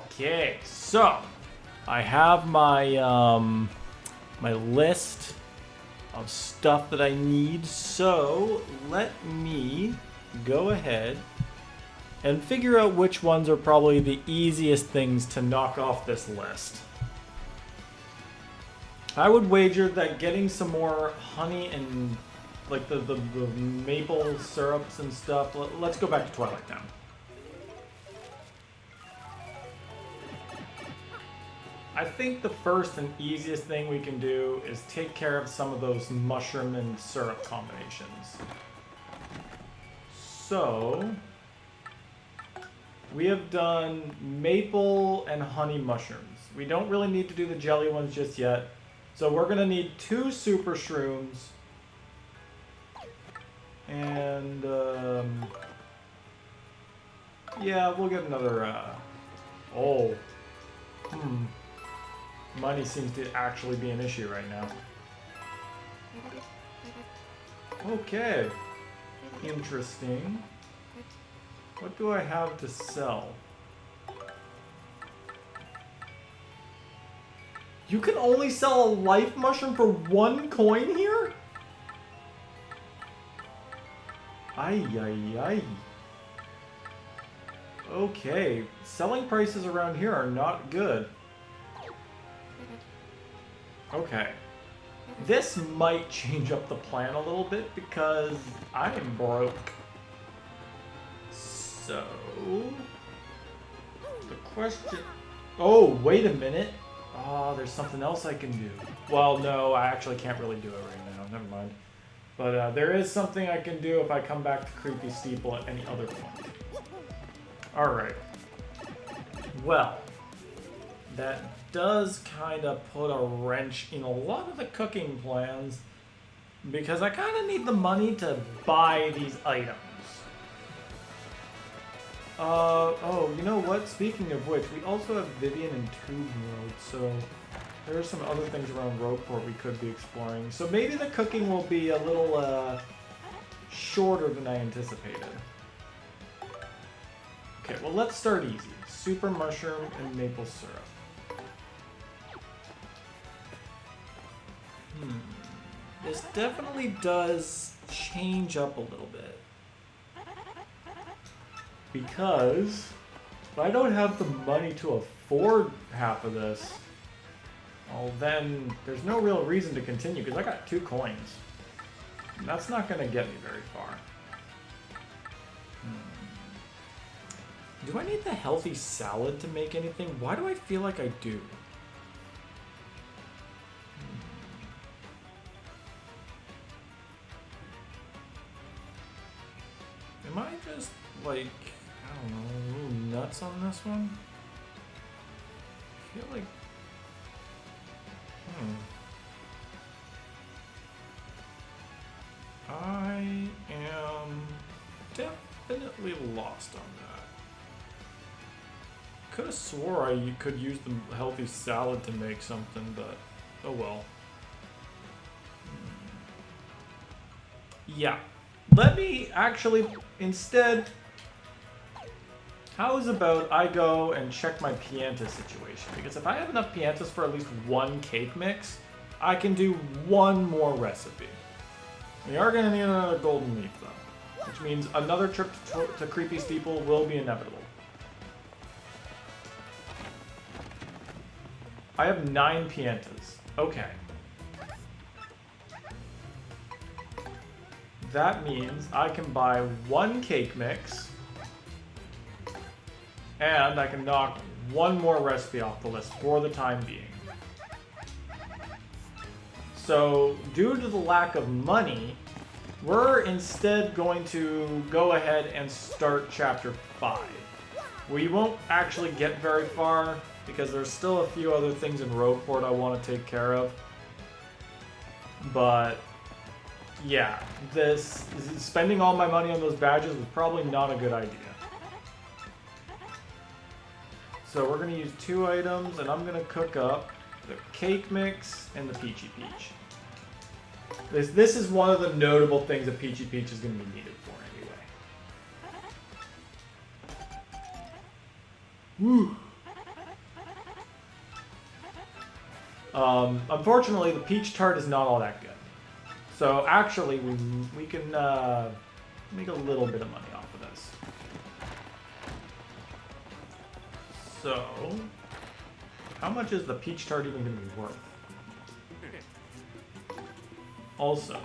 Okay, so I have my my list of stuff that I need. So let me go ahead and figure out which ones are probably the easiest things to knock off this list. I would wager that getting some more honey and like the maple syrups and stuff. Let's go back to Twilight Town. I think the first and easiest thing we can do is take care of some of those mushroom and syrup combinations. So, we have done maple and honey mushrooms. We don't really need to do the jelly ones just yet. So we're going to need 2 super shrooms. And, yeah, we'll get another, money seems to actually be an issue right now. Okay. Interesting. What do I have to sell? You can only sell a life mushroom for 1 coin here? Ay, ay, ay. Okay. Selling prices around here are not good. Okay. This might change up the plan a little bit because I am broke. So... the question... Oh, wait a minute. Oh, there's something else I can do. Well, no, I actually can't really do it right now. Never mind. But there is something I can do if I come back to Creepy Steeple at any other point. Alright. Well, that does kind of put a wrench in a lot of the cooking plans because I kind of need the money to buy these items. Oh, you know what? Speaking of which, we also have Vivian and Tube Road, so there are some other things around Roadport we could be exploring. So maybe the cooking will be a little shorter than I anticipated. Okay, well let's start easy. Super mushroom and maple syrup. This definitely does change up a little bit. Because if I don't have the money to afford half of this, well then there's no real reason to continue because I got 2 coins. And that's not going to get me very far. Do I need the healthy salad to make anything? Why do I feel like I do? Am I just, like, I don't know, a little nuts on this one? I feel like... I am definitely lost on that. Could have swore I could use the healthy salad to make something, but oh well. Yeah. Let me actually, instead, how's about I go and check my Pianta situation? Because if I have enough Piantas for at least 1 cake mix, I can do 1 more recipe. We are going to need another golden leaf, though. Which means another trip to Creepy Steeple will be inevitable. I have 9 Piantas. Okay. That means I can buy 1 cake mix, and I can knock 1 more recipe off the list for the time being. So, due to the lack of money, we're instead going to go ahead and start Chapter 5. We won't actually get very far, because there's still a few other things in Roadport I want to take care of. But... yeah, spending all my money on those badges was probably not a good idea. So we're going to use 2 items, and I'm going to cook up the cake mix and the Peachy Peach. This is one of the notable things that Peachy Peach is going to be needed for anyway. Woo! Unfortunately, the peach tart is not all that good. So actually, we can make a little bit of money off of this. So, how much is the peach tart even going to be worth? Also,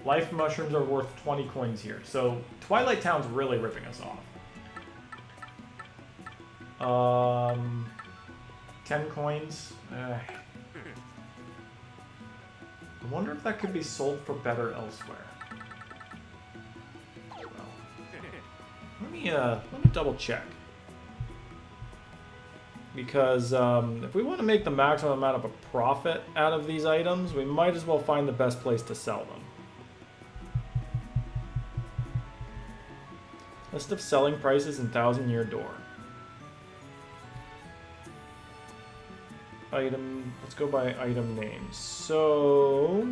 life mushrooms are worth 20 coins here. So, Twilight Town's really ripping us off. 10 coins. I wonder if that could be sold for better elsewhere. Well, let me double check. Because if we want to make the maximum amount of a profit out of these items, we might as well find the best place to sell them. List of selling prices in Thousand Year Door. Item, let's go by item names. So,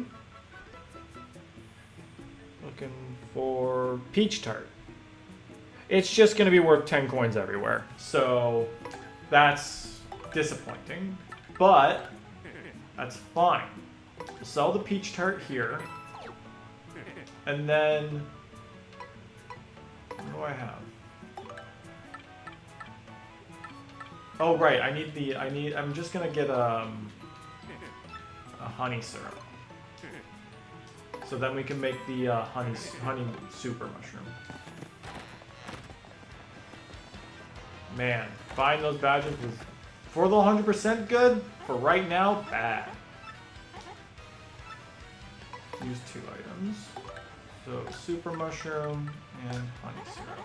looking for peach tart. It's just going to be worth 10 coins everywhere. So, that's disappointing, but that's fine. We'll sell the peach tart here. And then, what do I have? Oh right, I'm just gonna get a honey syrup. So then we can make the honey super mushroom. Man, buying those badges was, for the 100% good, for right now, bad. Use 2 items. So super mushroom and honey syrup.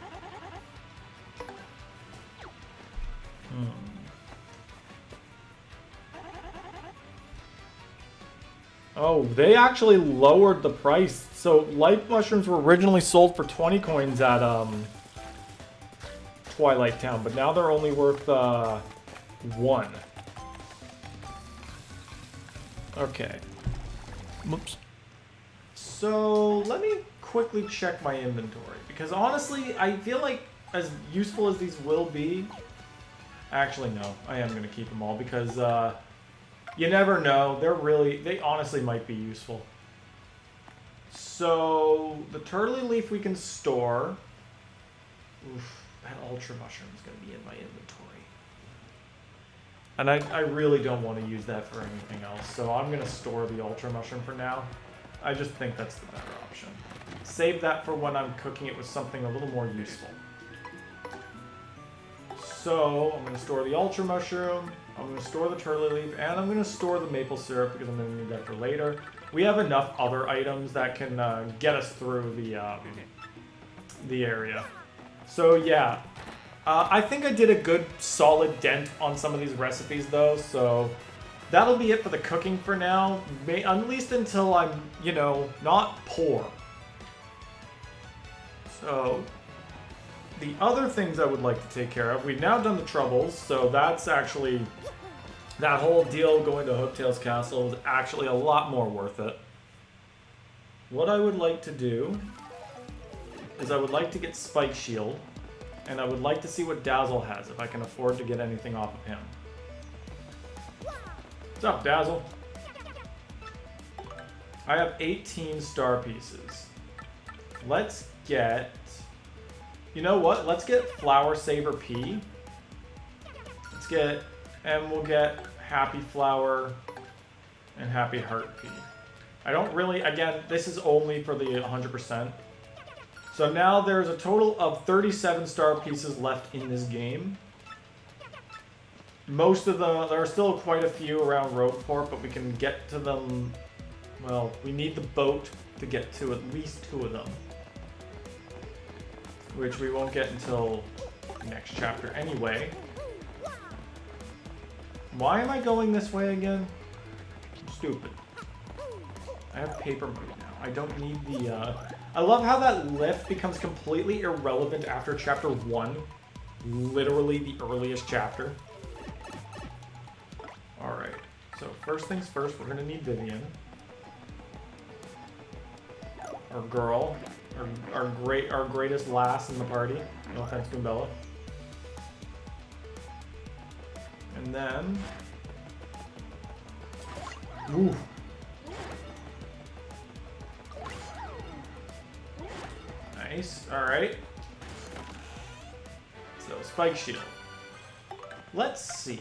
Oh, they actually lowered the price. So life mushrooms were originally sold for 20 coins at Twilight Town, but now they're only worth 1. Okay. Whoops. So let me quickly check my inventory, because honestly, I feel like as useful as these will be, actually, no. I am going to keep them all because you never know. They honestly might be useful. So, the turtley leaf we can store. Oof, that ultra mushroom is going to be in my inventory. And I really don't want to use that for anything else. So, I'm going to store the ultra mushroom for now. I just think that's the better option. Save that for when I'm cooking it with something a little more useful. So, I'm going to store the ultra mushroom, I'm going to store the turtley leaf, and I'm going to store the maple syrup because I'm going to need that for later. We have enough other items that can get us through the area. So yeah, I think I did a good solid dent on some of these recipes though, so that'll be it for the cooking for now, at least until I'm, not poor. So, the other things I would like to take care of, we've now done the troubles, so that's actually, that whole deal going to Hooktail's Castle is actually a lot more worth it. What I would like to do is I would like to get Spike Shield, and I would like to see what Dazzle has, if I can afford to get anything off of him. What's up, Dazzle? I have 18 star pieces. Let's get... You know what? Let's get Flower Saver P. And we'll get Happy Flower and Happy Heart P. I don't really, again, this is only for the 100%. So now there's a total of 37 star pieces left in this game. There are still quite a few around Rogueport, but we can get to them, well, we need the boat to get to at least 2 of them. Which we won't get until next chapter anyway. Why am I going this way again? I'm stupid. I have paper mode now. I don't need the, I love how that lift becomes completely irrelevant after chapter 1. Literally the earliest chapter. Alright. So first things first, we're gonna need Vivian. Our girl. Our greatest lass in the party. No offense, Goombella. And then Ooh. Nice. Alright. So, Spike Shield. Let's see.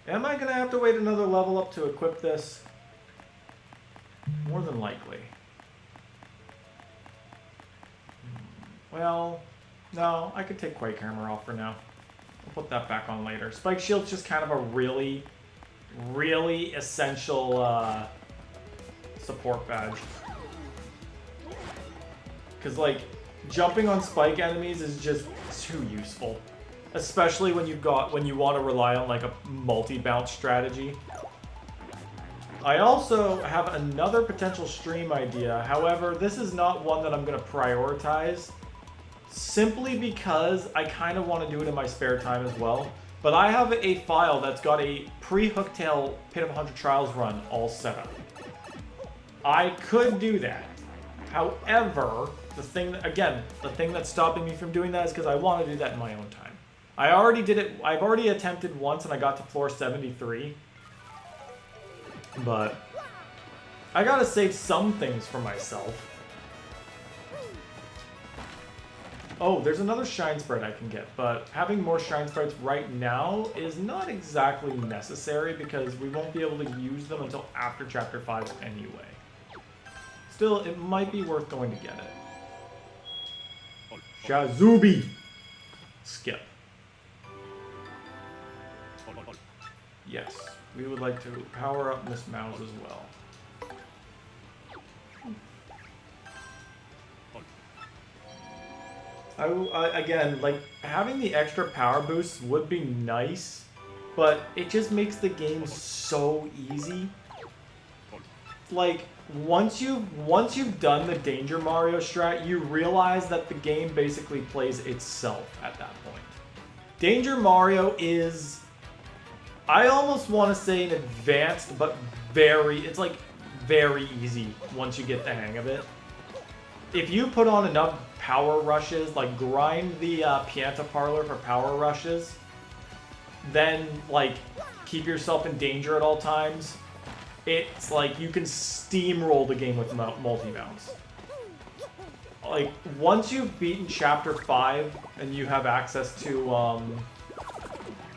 Am I going to have to wait another level up to equip this? More than likely. Well, no, I could take Quake Hammer off for now. I'll put that back on later. Spike Shield's just kind of a really, really essential support badge. Because, like, jumping on spike enemies is just too useful. Especially when you want to rely on, like, a multi-bounce strategy. I also have another potential stream idea. However, this is not one that I'm going to prioritize. Simply because I kind of want to do it in my spare time as well. But I have a file that's got a pre-Hooktail Pit of 100 Trials run all set up. I could do that. However, the thing that's stopping me from doing that is because I want to do that in my own time. I already did it. I've already attempted once and I got to floor 73. But I gotta save some things for myself. Oh, there's another Shine Sprite I can get, but having more Shine Sprites right now is not exactly necessary because we won't be able to use them until after Chapter 5 anyway. Still, it might be worth going to get it. Shazubi! Skip. Yes, we would like to power up Miss Mouse as well. Again, like, having the extra power boosts would be nice, but it just makes the game so easy. Like, once you've done the Danger Mario strat, you realize that the game basically plays itself at that point. Danger Mario is, I almost want to say, an advanced, but it's like very easy once you get the hang of it. If you put on enough power rushes, like grind the Pianta Parlor for power rushes, then like keep yourself in danger at all times, it's like you can steamroll the game with multi-mounts. Like, once you've beaten Chapter 5 and you have access to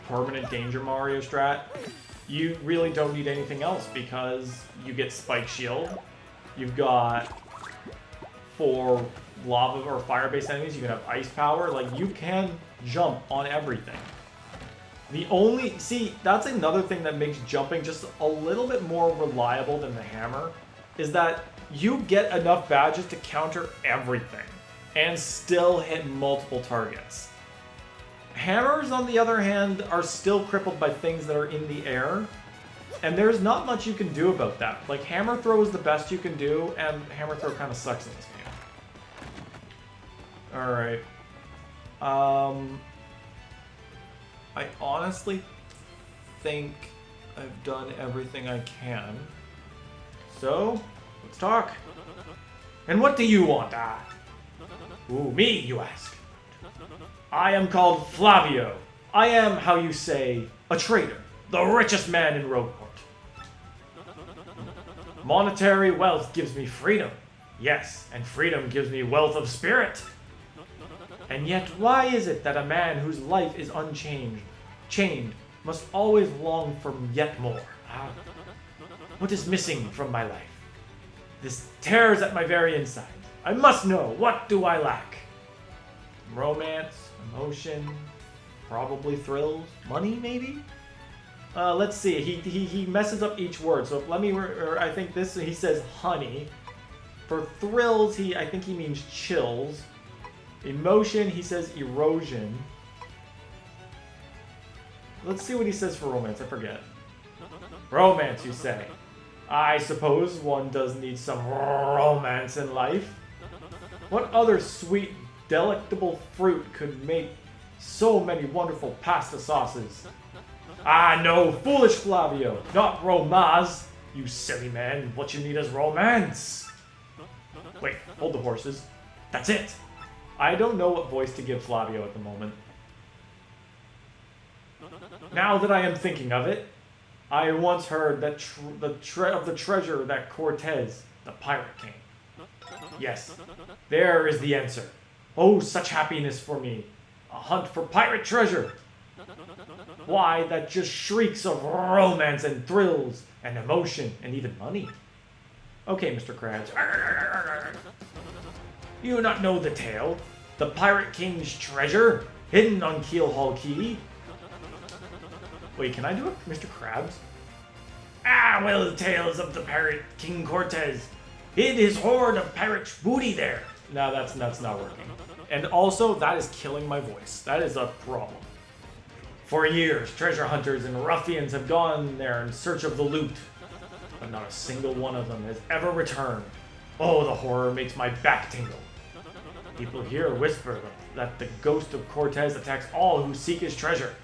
permanent Danger Mario strat, you really don't need anything else because you get Spike Shield, you've got, for lava or fire-based enemies, you can have ice power. Like, you can jump on everything. That's another thing that makes jumping just a little bit more reliable than the hammer, is that you get enough badges to counter everything and still hit multiple targets. Hammers, on the other hand, are still crippled by things that are in the air, and there's not much you can do about that. Like, hammer throw is the best you can do, and hammer throw kind of sucks in this game. Alright. I honestly think I've done everything I can. So, let's talk. And what do you want? Ooh, me, you ask. I am called Flavio. I am, how you say, a trader. The richest man in Rogueport. Monetary wealth gives me freedom. Yes, and freedom gives me wealth of spirit. And yet, why is it that a man whose life is chained, must always long for yet more? What is missing from my life? This tears at my very inside. I must know, what do I lack? Romance, emotion, probably thrills, money maybe? Let's see, he messes up each word, so I think this, he says honey. For thrills, I think he means chills. Emotion, he says erosion. Let's see what he says for romance, I forget. Romance, you say? I suppose one does need some romance in life. What other sweet, delectable fruit could make so many wonderful pasta sauces? Ah, no, foolish Flavio, not romance. You silly man, what you need is romance. Wait, hold the horses. That's it. I don't know what voice to give Flavio at the moment. Now that I am thinking of it, I once heard that of the treasure that Cortez, the Pirate King. Yes, there is the answer. Oh, such happiness for me. A hunt for pirate treasure. Why, that just shrieks of romance and thrills and emotion and even money. Okay, Mr. Krabs. You not know the tale? The Pirate King's treasure, hidden on Keelhaul Key? Wait, can I do it, Mr. Krabs? Ah, well, the tales of the Pirate King Cortez hid his hoard of pirate booty there. No, that's not working. And also, that is killing my voice. That is a problem. For years, treasure hunters and ruffians have gone there in search of the loot, but not a single one of them has ever returned. Oh, the horror makes my back tingle. People here whisper that the ghost of Cortez attacks all who seek his treasure.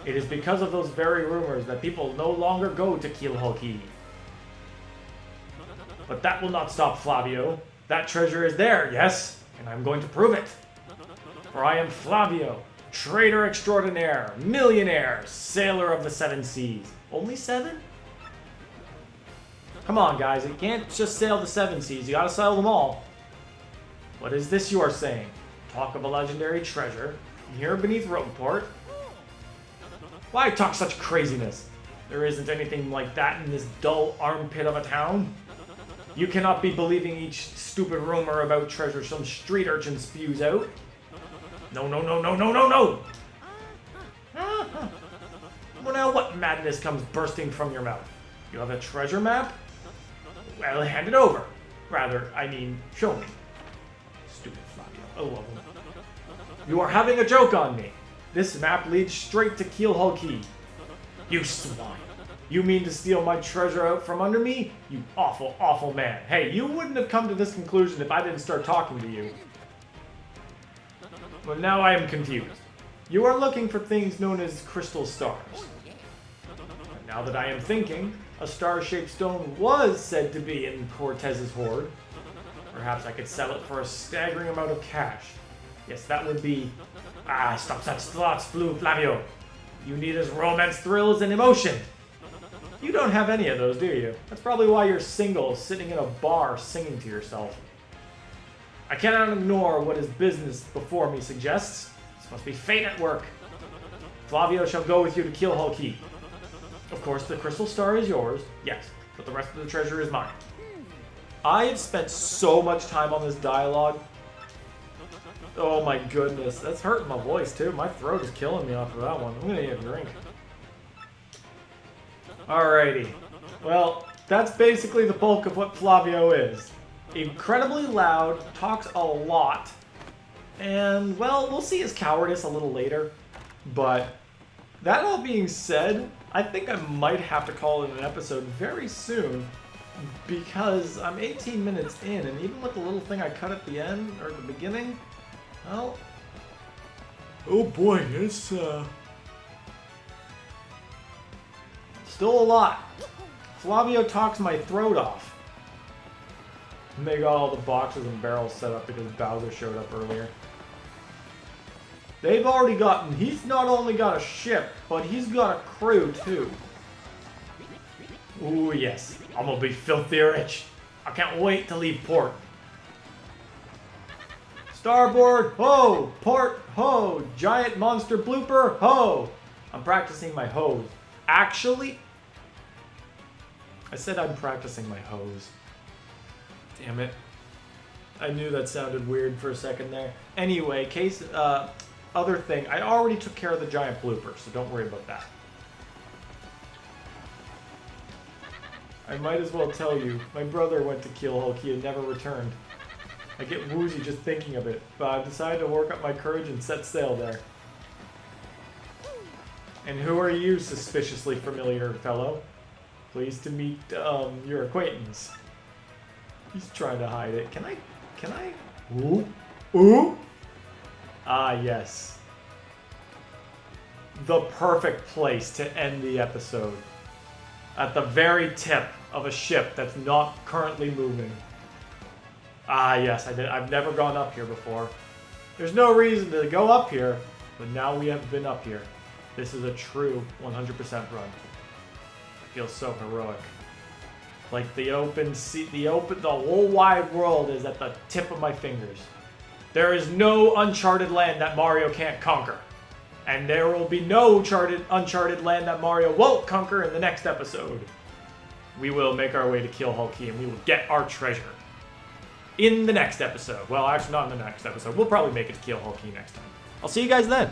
It is because of those very rumors that people no longer go to Keelhaul Key. But that will not stop Flavio. That treasure is there, yes, and I'm going to prove it. For I am Flavio, trader extraordinaire, millionaire, sailor of the 7 seas. Only 7? Come on, guys, you can't just sail the 7 seas, you gotta sail them all. What is this you are saying? Talk of a legendary treasure, here beneath Rogueport? Why talk such craziness? There isn't anything like that in this dull armpit of a town. You cannot be believing each stupid rumor about treasure some street urchin spews out. No. Well, now what madness comes bursting from your mouth? You have a treasure map? Well, hand it over. Rather, I mean, show me. Stupid Flavio. I love him. You are having a joke on me. This map leads straight to Keelhaul Key. You swine. You mean to steal my treasure out from under me? You awful, awful man. Hey, you wouldn't have come to this conclusion if I didn't start talking to you. Well, now I am confused. You are looking for things known as crystal stars. And now that I am thinking, a star-shaped stone was said to be in Cortez's hoard. Perhaps I could sell it for a staggering amount of cash. Yes, that would be... Ah, stop such thoughts, Flavio. You need is romance, thrills, and emotion. You don't have any of those, do you? That's probably why you're single, sitting in a bar singing to yourself. I cannot ignore what his business before me suggests. This must be fate at work. Flavio shall go with you to Keelhaul Key. Of course, the crystal star is yours, yes, but the rest of the treasure is mine. I have spent so much time on this dialogue. Oh my goodness, that's hurting my voice too. My throat is killing me off of that one. I'm gonna need a drink. Alrighty. Well, that's basically the bulk of what Flavio is. Incredibly loud, talks a lot, and, well, we'll see his cowardice a little later. But, that all being said, I think I might have to call it an episode very soon, because I'm 18 minutes in, and even with the little thing I cut at the end, or the beginning, well, oh boy, it's, still a lot. Flavio talks my throat off. And they got all the boxes and barrels set up because Bowser showed up earlier. They've already gotten, he's not only got a ship, but he's got a crew too. Ooh yes, I'm gonna be filthy rich. I can't wait to leave port. Starboard, ho! Port, ho! Giant monster blooper, ho! I'm practicing my hose. Actually, I said I'm practicing my hose. Damn it. I knew that sounded weird for a second there. Anyway, other thing, I already took care of the giant blooper, so don't worry about that. I might as well tell you, my brother went to Keelhaul Key and never returned. I get woozy just thinking of it, but I've decided to work up my courage and set sail there. And who are you, suspiciously familiar fellow? Pleased to meet, your acquaintance. He's trying to hide it. Can I? Ooh? Ooh? Ah, yes. The perfect place to end the episode. At the very tip of a ship that's not currently moving. Ah, yes, I've never gone up here before. There's no reason to go up here, but now we have been up here. This is a true 100% run. feels so heroic. Like the open sea, the whole wide world is at the tip of my fingers. There is no uncharted land that Mario can't conquer. And there will be no uncharted land that Mario won't conquer in the next episode. We will make our way to Kill Hulky and we will get our treasure. In the next episode. Well, actually not in the next episode. We'll probably make it to Kill Hulky next time. I'll see you guys then.